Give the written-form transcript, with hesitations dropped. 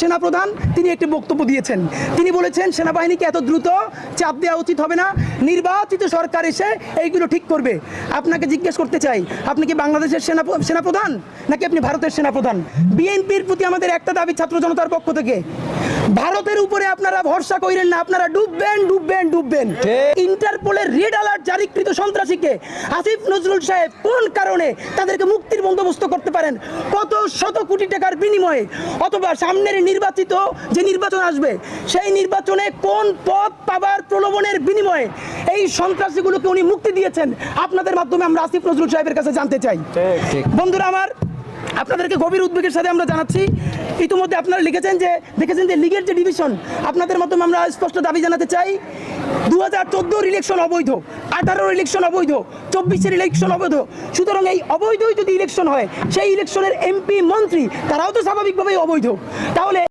সেনাপ্রধান তিনি একটি বক্তব্য দিয়েছেন। তিনি বলেছেন সেনাবাহিনীকে এত দ্রুত চাপ দেওয়া উচিত হবে না, নির্বাচিত সরকার এসে এইগুলো ঠিক করবে। আপনাকে জিজ্ঞেস করতে চাই, আপনি কি বাংলাদেশের সেনাপ্রধান নাকি আপনি ভারতের সেনাপ্রধান? বিএনপির প্রতি আমাদের একটা দাবি ছাত্র জনতার পক্ষ থেকে, ভারতের উপরে আপনারা ভরসা করেন না, আপনারা ডুববেন ডুববেন ডুববেন। ইন্টারপোলের রেড অ্যালার্ট জারিকৃত সন্ত্রাসীকে আসিফ নজরুল সাহেব কোন কারণে তাদেরকে মুক্তির বন্দোবস্ত করতে পারেন? কত শত কোটি টাকার বিনিময়ে, অথবা সামনের নির্বাচিত যে নির্বাচন আসবে সেই নির্বাচনে কোন পদ পাবার প্রলোভনের বিনিময়ে এই সন্ত্রাসীগুলোকে উনি মুক্তি দিয়েছেন? আপনাদের মাধ্যমে আমরা আসিফ নজরুল সাহেবের কাছে জানতে চাই। বন্ধুরা আমার, আপনাদেরকে গভীর উদ্বেগের সাথে আমরা জানাচ্ছি, ইতিমধ্যে আপনারা দেখেছেন যে লীগের যে ডিভিশন, আপনাদের মাধ্যমে আমরা স্পষ্ট দাবি জানাতে চাই, 2014 ইলেকশন অবৈধ, 18 ইলেকশন অবৈধ, 24 ইলেকশন অবৈধ। সুতরাং এই অবৈধই যদি ইলেকশন হয়, সেই ইলেকশনের এমপি মন্ত্রী তারাও তো স্বাভাবিকভাবেই অবৈধ। তাহলে